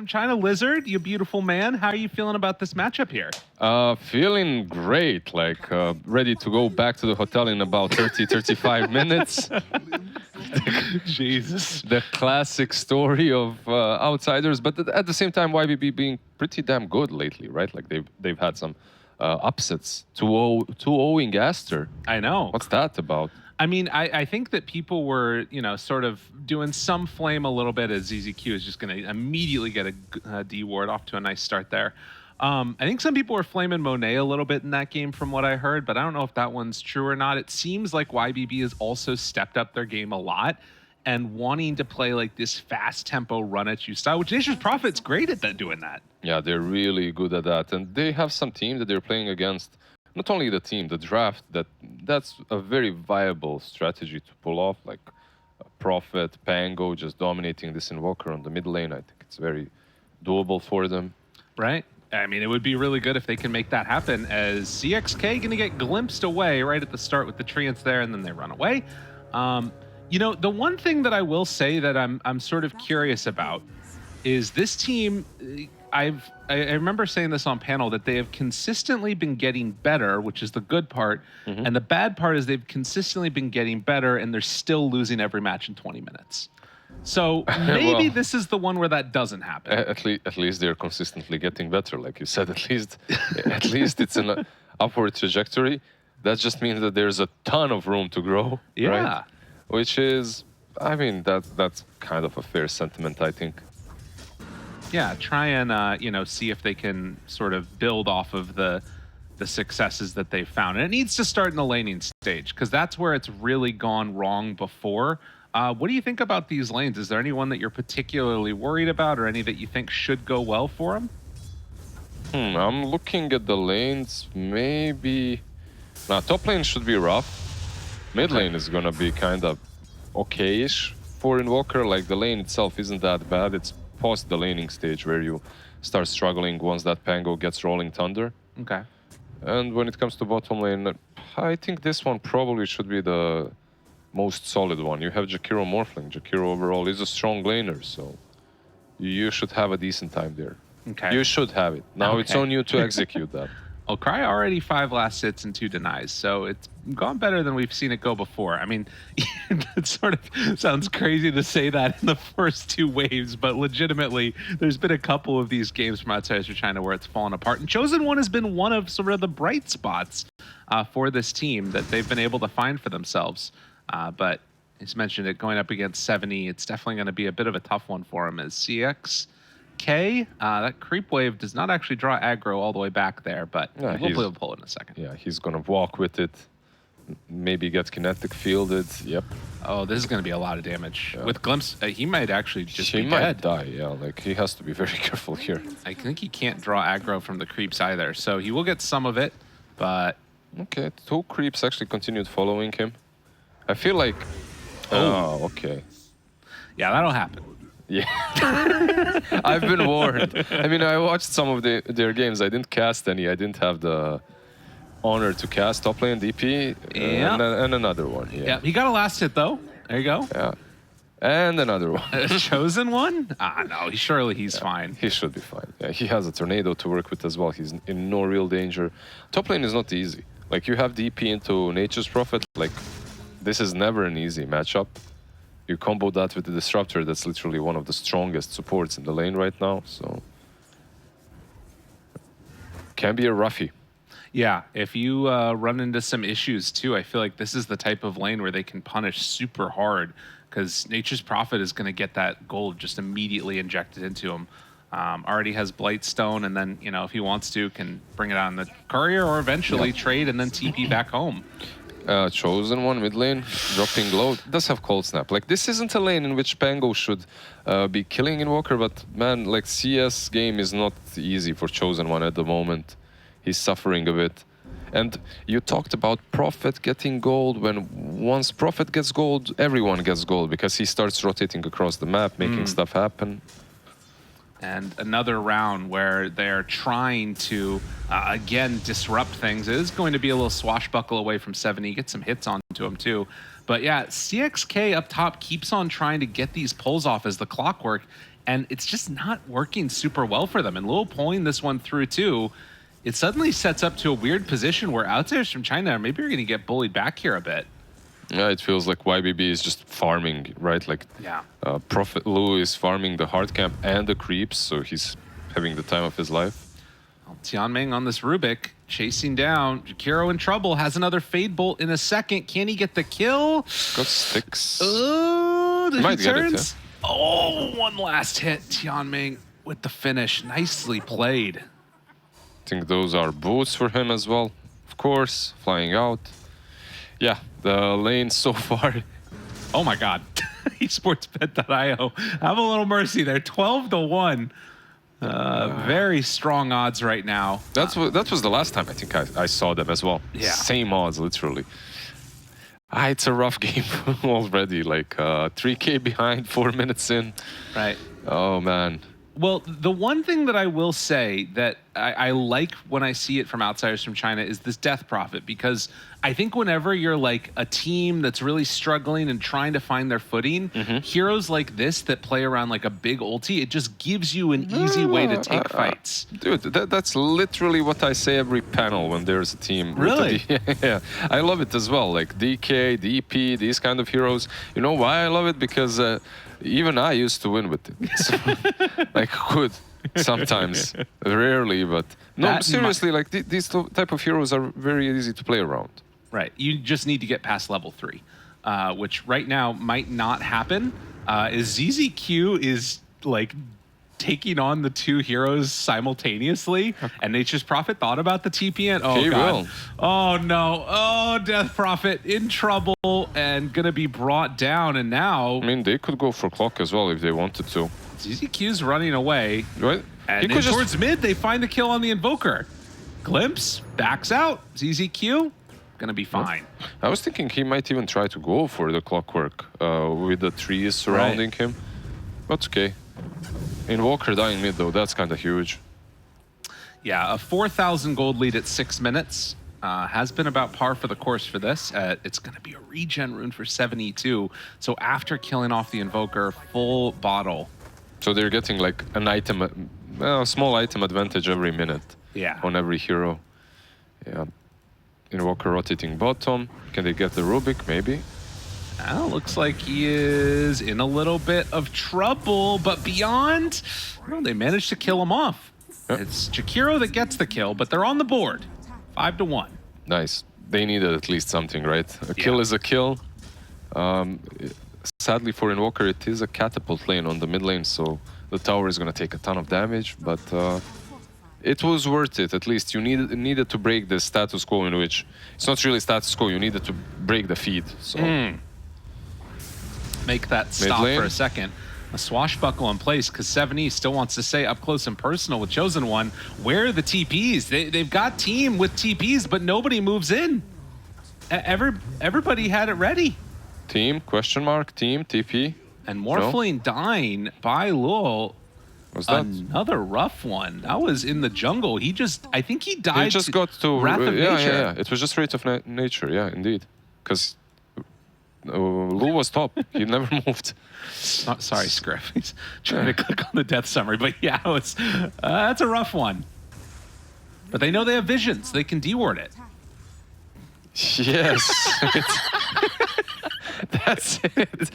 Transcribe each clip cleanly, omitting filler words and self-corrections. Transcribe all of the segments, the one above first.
from China. Lizard, you beautiful man. How are you feeling about this matchup here? Feeling great, like ready to go back to the hotel in about 35 minutes. Jesus. The classic story of outsiders, but at the same time, YBB being pretty damn good lately, right? Like they've had some upsets. 2-0ing Aster. I know. What's that about? I mean, I think that people were, you know, sort of doing some flame a little bit as ZZQ is just going to immediately get a D ward off to a nice start there. I think some people were flaming Monet a little bit in that game from what I heard, but I don't know if that one's true or not. It seems like YBB has also stepped up their game a lot and wanting to play like this fast tempo run at you style, which Nature's Prophet's great at that, doing that. Yeah, they're really good at that. And they have some team that they're playing against. Not only the team, the draft, that's a very viable strategy to pull off, like Prophet, Pango just dominating this Invoker on the mid lane. I think it's very doable for them. Right? I mean, it would be really good if they can make that happen, as CXK going to get glimpsed away right at the start with the treants there, and then they run away. You know, the one thing that I will say that I'm sort of curious about is this team. I remember saying this on panel that they have consistently been getting better, which is the good part. And the bad part is they've consistently been getting better and they're still losing every match in 20 minutes. So maybe well, this is the one where that doesn't happen. At least they're consistently getting better. Like you said, at least it's an upward trajectory. That just means that there's a ton of room to grow. Yeah. Right? Which is, I mean, that's kind of a fair sentiment, I think. Yeah, try and you know, see if they can sort of build off of the successes that they've found. And it needs to start in the laning stage, because that's where it's really gone wrong before. What do you think about these lanes? Is there anyone that you're particularly worried about, or any that you think should go well for them? I'm looking at the lanes. Maybe now top lane should be rough. Mid lane is gonna be kind of okay-ish for Invoker. Like the lane itself isn't that bad. It's post the laning stage where you start struggling once that Pango gets Rolling Thunder. Okay. And when it comes to bottom lane, I think this one probably should be the most solid one. You have Jakiro Morphling. Jakiro overall is a strong laner, so you should have a decent time there. Okay. You should have it. Now it's on you to execute that. Well, Cry already 5 last hits and 2 denies, so it's gone better than we've seen it go before. I mean, it sort of sounds crazy to say that in the first 2 waves, but legitimately, there's been a couple of these games from Outsiders of China where it's fallen apart. And Chosen One has been one of sort of the bright spots for this team that they've been able to find for themselves. But as mentioned, it going up against 70, it's definitely going to be a bit of a tough one for him as CXK. That creep wave does not actually draw aggro all the way back there, but we'll play the pull in a second. Yeah, he's going to walk with it, maybe get kinetic fielded. Yep. Oh, this is going to be a lot of damage. Yeah. With Glimpse, he might actually just be dead. He might die, yeah. Like, he has to be very careful here. I think he can't draw aggro from the creeps either, so he will get some of it, but... Okay, 2 creeps actually continued following him. I feel like... Oh, okay. Yeah, that'll happen. Yeah, I've been warned. I mean, I watched some of their games. I didn't cast any. I didn't have the honor to cast top lane DP and another one. Yeah, he got a last hit though. There you go. Yeah, and another one. A chosen one? No, surely he's fine. He should be fine. Yeah, he has a tornado to work with as well. He's in no real danger. Top lane is not easy. Like you have DP into Nature's Prophet. Like this is never an easy matchup. You combo that with the Disruptor, that's literally one of the strongest supports in the lane right now, so... Can be a roughie. Yeah, if you run into some issues too, I feel like this is the type of lane where they can punish super hard, because Nature's Prophet is going to get that gold just immediately injected into him. Already has Blightstone, and then, you know, if he wants to, can bring it on the courier or eventually trade and then TP back home. Chosen One mid lane, dropping low, does have Cold Snap. Like, this isn't a lane in which Pango should be killing Invoker, but man, like, CS game is not easy for Chosen One at the moment. He's suffering a bit. And you talked about Prophet getting gold. Once Prophet gets gold, everyone gets gold, because he starts rotating across the map, making stuff happen. And another round where they're trying to, again, disrupt things. It is going to be a little swashbuckle away from 70. Get some hits onto him, too. But yeah, CXK up top keeps on trying to get these pulls off as the clockwork. and it's just not working super well for them. And Lul pulling this one through too, it suddenly sets up to a weird position where Outsiders from China maybe are going to get bullied back here a bit. Yeah, it feels like Ybb is just farming, right? Like, Yeah. Prophet Lu is farming the hard camp and the creeps, so he's having the time of his life. Well, Tianming on this Rubik, chasing down. Jakiro in trouble, has another Fade Bolt in a second. Can he get the kill? Got sticks. Oh, the Might get it, returns. Oh, one last hit. Tianming with the finish. Nicely played. I think those are boots for him as well. Of course, flying out. Yeah, the lane so far. Oh my God. esportsbet.io. Have a little mercy there. 12-1. Very strong odds right now. That was the last time I think I saw them as well. Yeah. Same odds, literally. It's a rough game already. Like 3K behind, 4 minutes in. Right. Oh, man. Well, the one thing that I will say that I like when I see it from Outsiders from China is this Death Prophet, because I think whenever you're like a team that's really struggling and trying to find their footing, heroes like this that play around like a big ulti, it just gives you an easy way to take fights. Dude, that's literally what I say every panel when there's a team. Really? Yeah, I love it as well. Like DK, DP, these kind of heroes. You know why I love it? Because even I used to win with it. So, like, good sometimes, rarely, but no, seriously, like these type of heroes are very easy to play around. Right. You just need to get past level 3, which right now might not happen. Is ZZQ is like taking on the two heroes simultaneously, and Nature's Prophet thought about the TPN. Oh, he God. will. Oh, no. Oh, Death Prophet in trouble and going to be brought down. And now... I mean, they could go for clock as well if they wanted to. ZZQ's running away. Right? And then towards mid, they find the kill on the Invoker. Glimpse, backs out. ZZQ, going to be fine. I was thinking he might even try to go for the clockwork with the trees surrounding him. But okay. Invoker dying mid, though, that's kind of huge. Yeah, a 4,000 gold lead at 6 minutes. Has been about par for the course for this. It's going to be a regen rune for 72. So after killing off the Invoker, full bottle. So they're getting like an item, a small item advantage every minute. Yeah. On every hero. Yeah. Invoker rotating bottom. Can they get the Rubik? Maybe. Looks like he is in a little bit of trouble, but beyond, well, they managed to kill him off. Yep. It's Jakiro that gets the kill, but they're on the board. 5-1. Nice. They needed at least something, right? A kill is a kill. Sadly for Invoker, it is a catapult lane on the mid lane, so the tower is going to take a ton of damage, but it was worth it. At least you needed to break the status quo in which... It's not really status quo, you needed to break the feed. So. Make that stop for a second. A swashbuckle in place, because 7E still wants to say up close and personal with Chosen One. Where are the TPs? They've got team with TPs, but nobody moves in. Everybody had it ready. Team, question mark, team, TP. And Morphling dying by Lul. Was that? Another rough one. That was in the jungle. I think he died. He just got to Wrath of Nature. Yeah. It was just Wrath of Nature, yeah, indeed. Because Lu was top. He never moved. Sorry, Scriff. He's trying to click on the death summary. But yeah, that's a rough one. But they know they have visions. They can deward it. Yes. That's it.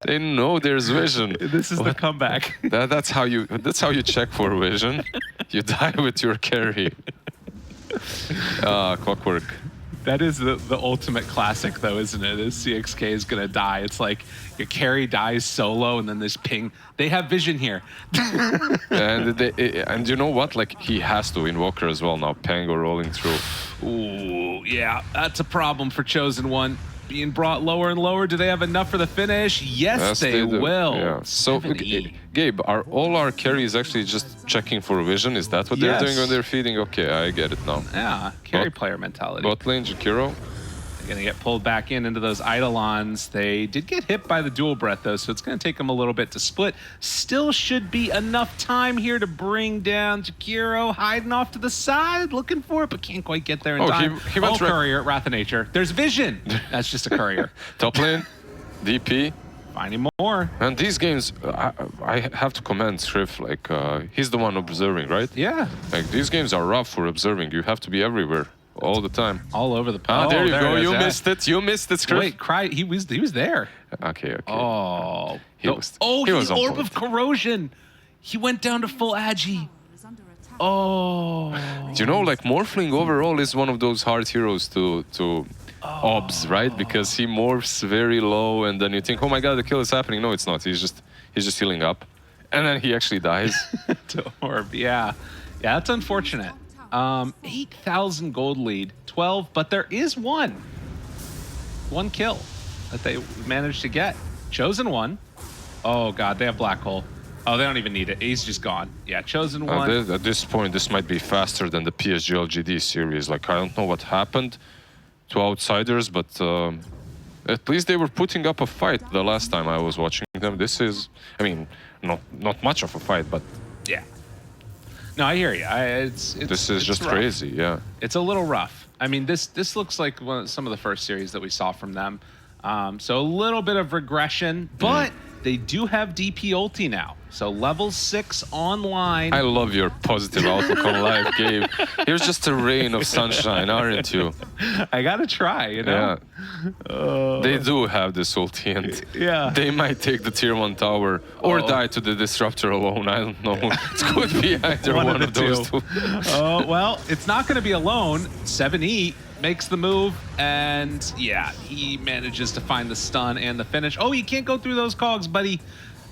They know there's vision. This is the comeback. That's how you check for vision. You die with your carry. Clockwork. That is the ultimate classic, though, isn't it? Is CXK is going to die. It's like your carry dies solo, and then this ping. They have vision here. and you know what? Like, he has to Invoker as well now. Pango rolling through. Ooh, yeah. That's a problem for Chosen One. Being brought lower and lower. Do they have enough for the finish? Yes, they will. Yeah. So, Gabe, are all our carries actually just checking for vision? Is that what they're doing when they're feeding? Okay, I get it now. Yeah, carry player mentality. Bot lane, Jakiro. They're going to get pulled back into those Eidolons. They did get hit by the dual breath, though, so it's going to take them a little bit to split. Still should be enough time here to bring down Jakiro, hiding off to the side, looking for it, but can't quite get there in time. He went Courier, Wrath of Nature. There's vision. That's just a courier. Top lane, DP. Finding more. And these games, I have to commend Shrift. Like, he's the one observing, right? Yeah. Like, these games are rough for observing. You have to be everywhere, all the time. All over the... Ah, there you go. it is. You missed it. You missed it, Shrift. Wait, Cry... He was there. Okay. Oh. He was Orb on of Corrosion. He went down to full agi. Oh. Do you know, like, Morphling overall is one of those hard heroes to obs, right? Because he morphs very low, and then you think, oh my god, the kill is happening. No, it's not. He's just healing up, and then he actually dies. To Orb, yeah. Yeah, that's unfortunate. 8,000 gold lead, 12, but there is one kill that they managed to get. Chosen one. Oh god, they have Black Hole. Oh, they don't even need it. He's just gone. Yeah, Chosen one. At this point, this might be faster than the PSG.LGD series. Like, I don't know what happened to Outsiders, but at least they were putting up a fight the last time I was watching them. This is, I mean, not much of a fight, but... Yeah. No, I hear you. This is just rough. crazy, yeah. It's a little rough. I mean, this looks like some of the first series that we saw from them. So a little bit of regression, but they do have DP ulti now. So level 6 online. I love your positive outlook on life, Gabe. You're just a rain of sunshine, aren't you? I gotta try, you know? Yeah. They do have this ulti, and they might take the tier 1 tower or die to the disruptor alone. I don't know. It could be either one of those two. Well, it's not going to be alone. 7E makes the move, and yeah, he manages to find the stun and the finish. Oh, you can't go through those cogs, buddy.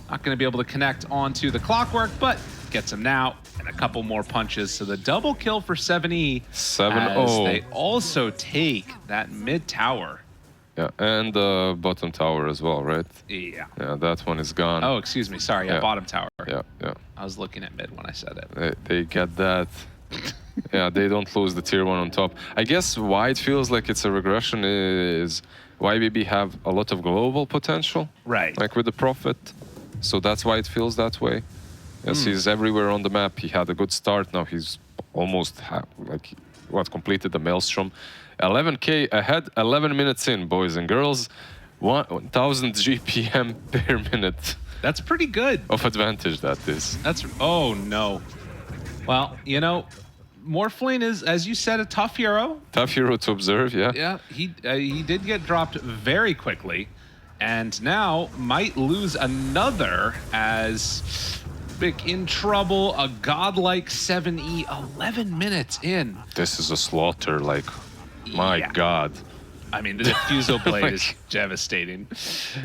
Not going to be able to connect onto the clockwork, but gets him now, and a couple more punches. So the double kill for 7E. 7-0. They also take that mid tower. Yeah, and the bottom tower as well, right? Yeah. Yeah, that one is gone. Oh, excuse me. Sorry, yeah, bottom tower. Yeah. I was looking at mid when I said it. They get that. Yeah, they don't lose the tier 1 on top. I guess why it feels like it's a regression is Ybb have a lot of global potential. Right. Like with the Prophet. So that's why it feels that way. Yes, he's everywhere on the map. He had a good start. Now he's almost completed the Maelstrom. 11k ahead, 11 minutes in, boys and girls. 1,000 GPM per minute. That's pretty good. Of advantage, that is. Oh no. Well, you know, Morphling is, as you said, a tough hero. Tough hero to observe, yeah. Yeah, he did get dropped very quickly, and now might lose another as Big in trouble. A godlike 7E, 11 minutes in. This is a slaughter, like, my god. I mean, the diffusal blade is devastating.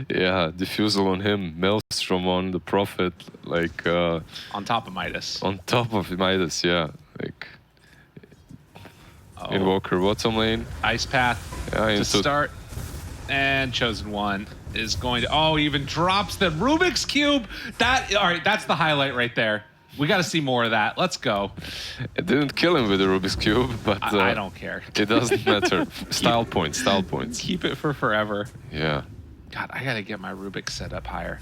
Yeah, diffusal on him, Maelstrom on the Prophet, like... on top of Midas. On top of Midas, yeah. Like... Invoker bottom lane. Ice Path to start. And Chosen One is going to... Oh, he even drops the Rubik's Cube. All right, that's the highlight right there. We got to see more of that. Let's go. It didn't kill him with the Rubik's Cube, but... I don't care. It doesn't matter. Style points. Keep it for forever. Yeah. God, I got to get my Rubik's set up higher.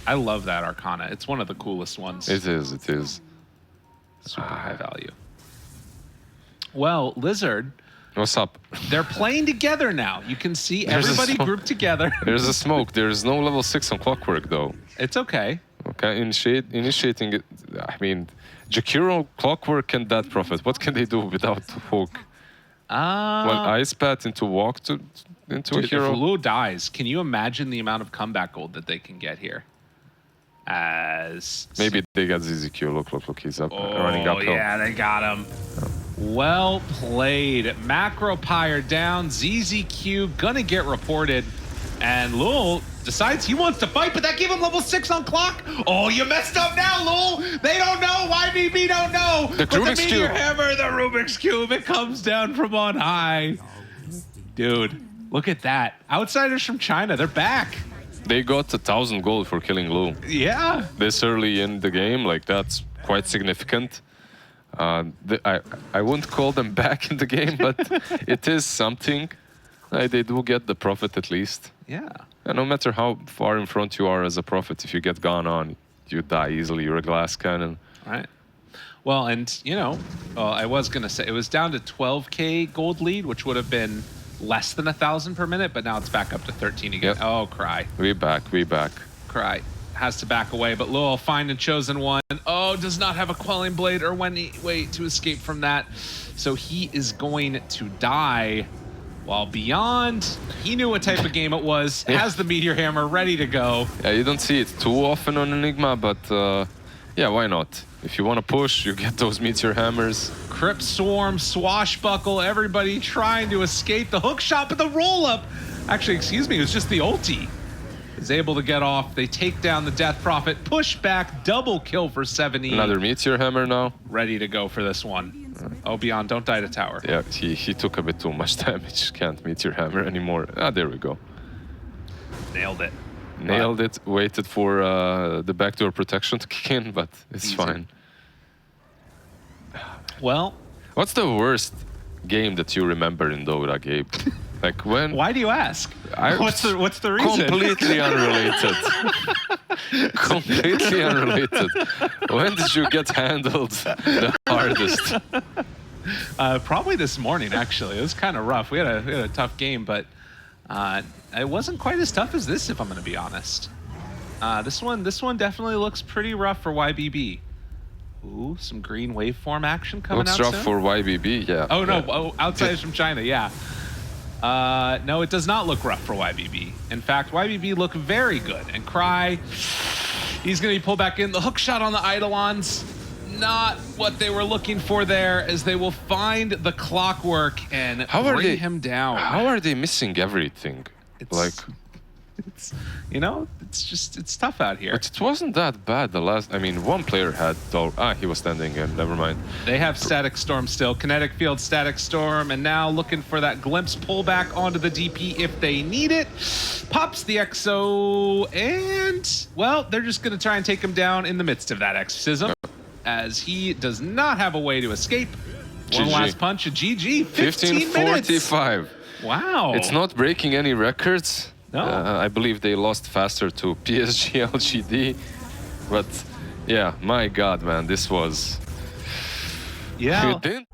I love that Arcana. It's one of the coolest ones. It is. Super high value. Well, Lizard... What's up? They're playing together now. You can see everybody grouped together. There's a smoke. There's no level 6 on Clockwork, though. It's okay. Okay, initiating it. I mean, Jakiro, Clockwork, and that Prophet. What can they do without the hook? One Ice Path into walk into a hero. If Lulu dies, can you imagine the amount of comeback gold that they can get here? Maybe they got ZZQ. Look, he's up, running uphill. Oh, yeah, they got him. Well played. Macro Pyre down. ZZQ gonna get reported. And Lul decides he wants to fight, but that gave him level 6 on clock. Oh, you messed up now, Lul. They don't know. YBB don't know. The Rubik's Meteor Hammer, the Rubik's Cube, it comes down from on high. Dude, look at that. Outsiders from China, they're back. They got 1,000 gold for killing Lu. Yeah. This early in the game, like, that's quite significant. I wouldn't call them back in the game, but it is something. They do get the Prophet at least. Yeah. And no matter how far in front you are as a Prophet, if you get gone on, you die easily. You're a glass cannon. Right. Well, and, you know, I was going to say, it was down to 12k gold lead, which would have been less than 1,000 per minute, but now it's back up to 13 again. Yep. Oh, Cry. We back. Cry has to back away, but Lowell finding Chosen One. Oh, does not have a Quelling Blade or any way to escape from that. So he is going to die. While Beyond, he knew what type of game it was, has the Meteor Hammer ready to go. Yeah, you don't see it too often on Enigma, but yeah, why not? If you want to push, you get those Meteor Hammers. Crypt Swarm, Swashbuckle, everybody trying to escape the hook shot, but the roll-up, actually, excuse me, it was just the ulti, is able to get off. They take down the Death Prophet, push back, double kill for 70. Another Meteor Hammer now. Ready to go for this one. Oh, Beyond, don't die to tower. Yeah, he took a bit too much damage. Can't Meteor Hammer anymore. Ah, there we go. Nailed it. Nailed it. Waited for the backdoor protection to kick in, but it's Easy. fine. Well, What's the worst game that you remember in Dota, Gabe? Like when? why do you ask? What's the reason? Completely unrelated. Completely unrelated. When did you get handled the hardest? Probably this morning, actually. It was kind of rough. We had a tough game, but it wasn't quite as tough as this, if I'm going to be honest. This one definitely looks pretty rough for YBB. Ooh, some green waveform action coming Looks out rough soon. for YBB, yeah. Oh, no. Yeah. Oh, outsiders from China, yeah. No, it does not look rough for YBB. In fact, YBB look very good. And Cry, he's going to be pulled back in. The hook shot on the Eidolons, not what they were looking for there, as they will find the Clockwork and bring him down. How are they missing everything? It's, you know, it's tough out here. But it wasn't that bad the last. I mean, one player had though. He was standing in. Never mind. They have Static Storm still. Kinetic Field, Static Storm, and now looking for that glimpse pullback onto the DP if they need it. Pops the Exo, and, well, they're just going to try and take him down in the midst of that exorcism, as he does not have a way to escape. One GG. last punch, a GG, 15 minutes. 15:45. Wow. It's not breaking any records. No. I believe they lost faster to PSG.LGD. But yeah, my God, man, this was... Yeah. You didn't